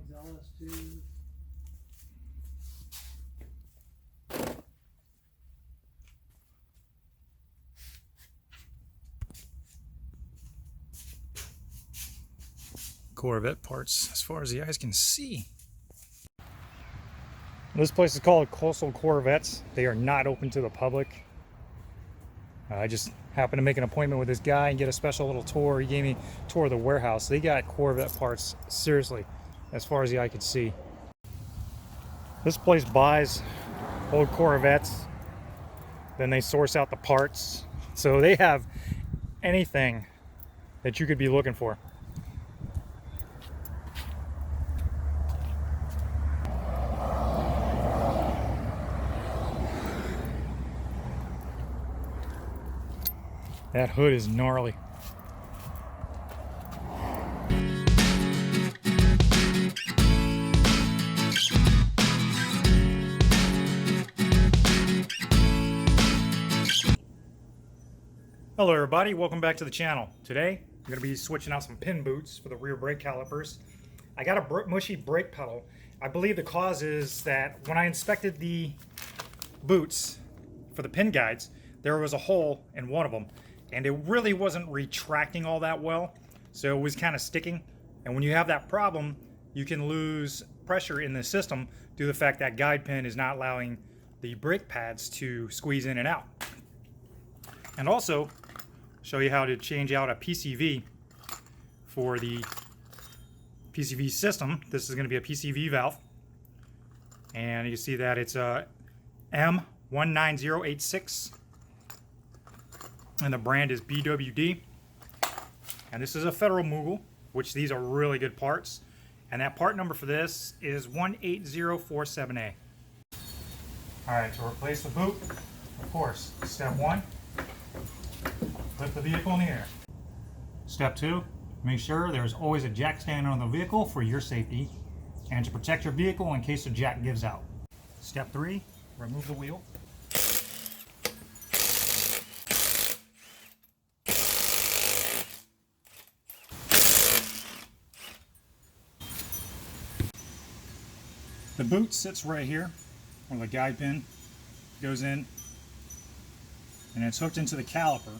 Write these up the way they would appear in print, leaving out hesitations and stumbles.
Mine's LS2. Corvette parts as far as the eyes can see. This place is called Coastal Corvettes. They are not open to the public. I just happened to make an appointment with this guy and get a special little tour. He gave me a tour of the warehouse. They got Corvette parts, seriously, as far as the eye could see. This place buys old Corvettes, then they source out the parts. So they have anything that you could be looking for. That hood is gnarly. Hello everybody, welcome back to the channel. Today, I'm going to be switching out some pin boots for the rear brake calipers. I got a mushy brake pedal. I believe the cause is that when I inspected the boots for the pin guides, there was a hole in one of them. And it really wasn't retracting all that well, so it was kind of sticking. And when you have that problem, you can lose pressure in the system due to the fact that guide pin is not allowing the brake pads to squeeze in and out. And also, show you how to change out a PCV for the PCV system. This is going to be a PCV valve. And you see that it's a M19086. And the brand is BWD. And this is a Federal Mughal, which these are really good parts. And that part number for this is 18047A. Alright, to replace the boot, of course, step 1, lift the vehicle in the air. Step 2, make sure there's always a jack stand on the vehicle for your safety and to protect your vehicle in case the jack gives out. Step 3, remove the wheel. The boot sits right here, where the guide pin goes in, and it's hooked into the caliper.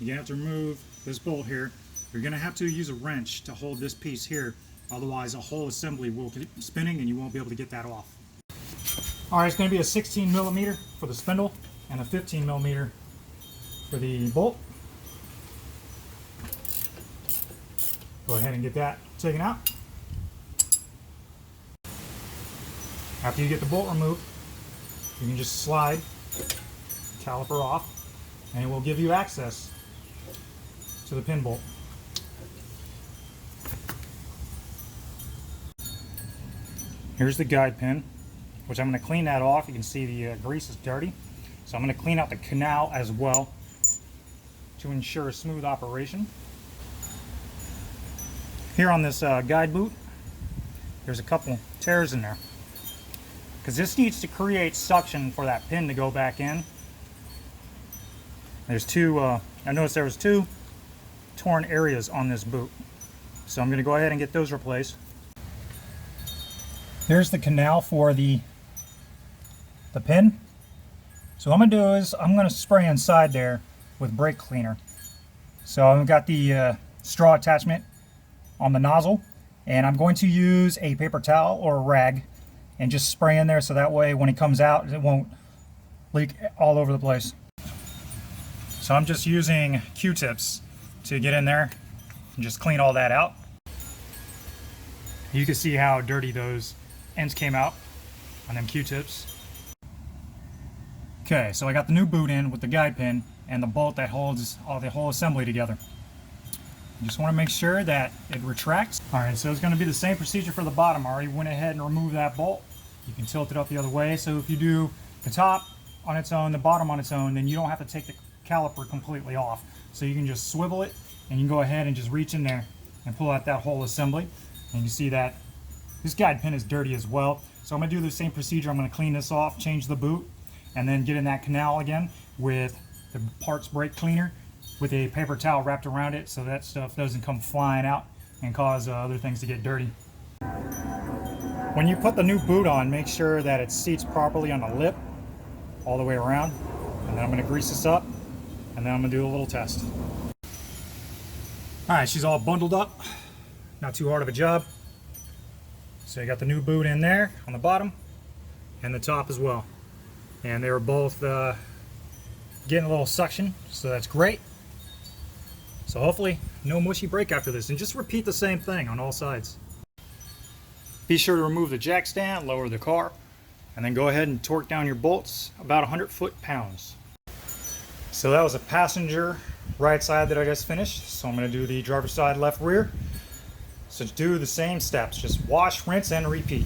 You're going to have to remove this bolt here. You're going to have to use a wrench to hold this piece here, otherwise the whole assembly will keep spinning and you won't be able to get that off. Alright, it's going to be a 16 millimeter for the spindle and a 15 millimeter for the bolt. Go ahead and get that taken out. After you get the bolt removed, you can just slide the caliper off and it will give you access to the pin bolt. Here's the guide pin, which I'm going to clean that off. You can see the grease is dirty. So I'm going to clean out the canal as well to ensure a smooth operation. Here on this guide boot, there's a couple tears in there, because this needs to create suction for that pin to go back in. There's two, I noticed there was 2 torn areas on this boot. So I'm going to go ahead and get those replaced. Here's the canal for the pin. So what I'm going to do is I'm going to spray inside there with brake cleaner. So I've got the straw attachment on the nozzle, and I'm going to use a paper towel or a rag and just spray in there so that way when it comes out it won't leak all over the place. So I'm just using Q-tips to get in there and just clean all that out. You can see how dirty those ends came out on them Q-tips. Okay, so I got the new boot in with the guide pin and the bolt that holds all the whole assembly together. You just want to make sure that it retracts. Alright, so it's going to be the same procedure for the bottom. I already went ahead and removed that bolt. You can tilt it up the other way, so if you do the top on its own, the bottom on its own, then you don't have to take the caliper completely off. So you can just swivel it and you can go ahead and just reach in there and pull out that whole assembly. And you see that this guide pin is dirty as well. So I'm going to do the same procedure. I'm going to clean this off, change the boot, and then get in that canal again with the parts brake cleaner with a paper towel wrapped around it so that stuff doesn't come flying out and cause other things to get dirty. When you put the new boot on, make sure that it seats properly on the lip all the way around. And then I'm going to grease this up, and then I'm going to do a little test. Alright, she's all bundled up. Not too hard of a job. So you got the new boot in there on the bottom and the top as well. And they were both getting a little suction, so that's great. So hopefully no mushy brake after this, and just repeat the same thing on all sides. Be sure to remove the jack stand, lower the car, and then go ahead and torque down your bolts about 100 foot-pounds. So that was a passenger right side that I just finished. So I'm going to do the driver's side left rear. So do the same steps, just wash, rinse, and repeat.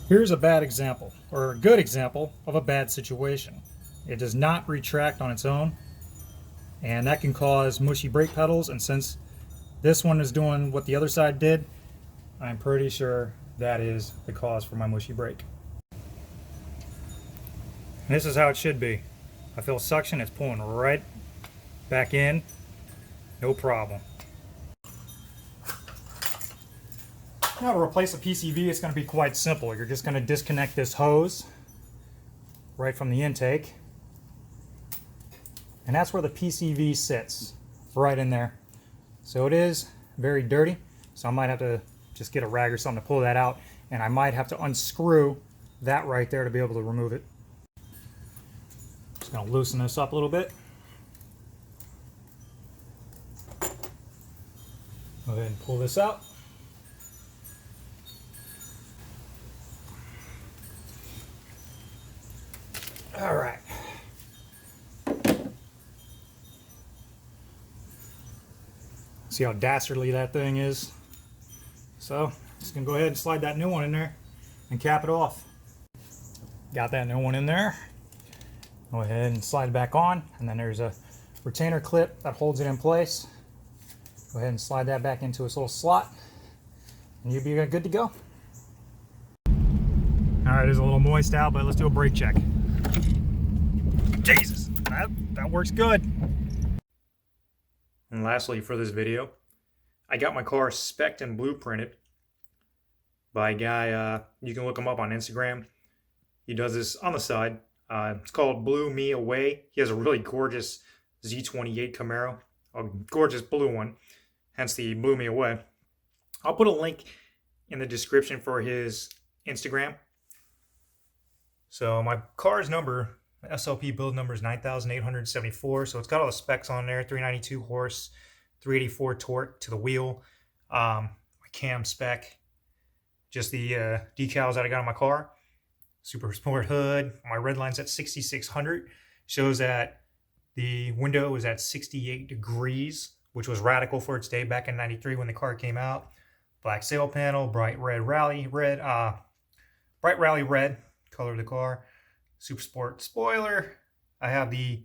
Here's a bad example, or a good example of a bad situation. It does not retract on its own, and that can cause mushy brake pedals, and since this one is doing what the other side did, I'm pretty sure that is the cause for my mushy brake. And this is how it should be. I feel suction, it's pulling right back in, no problem. Now to replace a PCV, it's going to be quite simple. You're just going to disconnect this hose right from the intake. And that's where the PCV sits, right in there. So it is very dirty, so I might have to just get a rag or something to pull that out, and I might have to unscrew that right there to be able to remove it. Just going to loosen this up a little bit. Go ahead and pull this out. All right. See how dastardly that thing is? So, just gonna go ahead and slide that new one in there and cap it off. Got that new one in there. Go ahead and slide it back on, and then there's a retainer clip that holds it in place. Go ahead and slide that back into its little slot, and you'll be good to go. All right, it's a little moist out, but let's do a brake check. Jesus, that works good. And lastly, for this video, I got my car spec'd and blueprinted by a guy, you can look him up on Instagram. He does this on the side. It's called Blew Me Away. He has a really gorgeous Z28 Camaro, a gorgeous blue one, hence the Blew Me Away. I'll put a link in the description for his Instagram. So my car's number, my SLP build number is 9,874. So it's got all the specs on there: 392 horse, 384 torque to the wheel, my cam spec, just the decals that I got on my car, Super Sport hood. My red line's at 6,600. Shows that the window is at 68 degrees, which was radical for its day back in '93 when the car came out. Black sail panel, bright rally red color of the car. Super Sport spoiler. I have the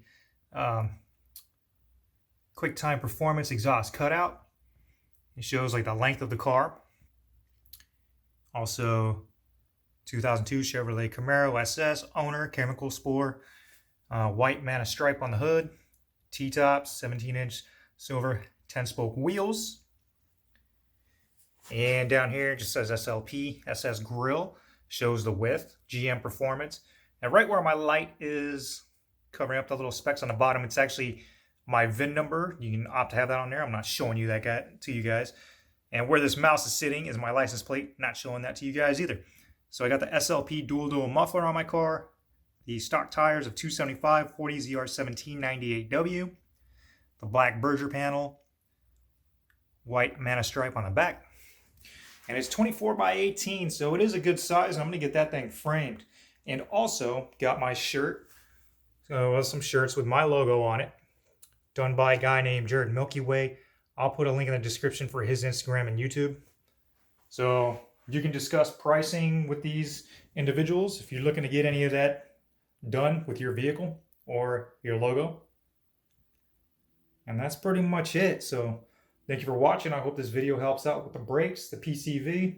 Quick Time Performance exhaust cutout. It shows like the length of the car. Also 2002 Chevrolet Camaro SS owner, chemical spore, white Mana stripe on the hood, T-tops, 17-inch silver 10-spoke wheels. And down here it just says SLP, SS grill, shows the width, GM performance. And right where my light is covering up the little specks on the bottom, it's actually my VIN number. You can opt to have that on there. I'm not showing you that to you guys. And where this mouse is sitting is my license plate. Not showing that to you guys either. So I got the SLP dual muffler on my car, the stock tires of 275 40 ZR17 98W, the black Berger panel, white Mana stripe on the back. And it's 24 by 18, so it is a good size. I'm going to get that thing framed. And also got my shirt. So some shirts with my logo on it, done by a guy named JaredMilkyway. I'll put a link in the description for his Instagram and YouTube. So you can discuss pricing with these individuals if you're looking to get any of that done with your vehicle or your logo. And that's pretty much it. So thank you for watching. I hope this video helps out with the brakes, the PCV.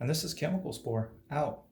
And this is Chemical Spore, out.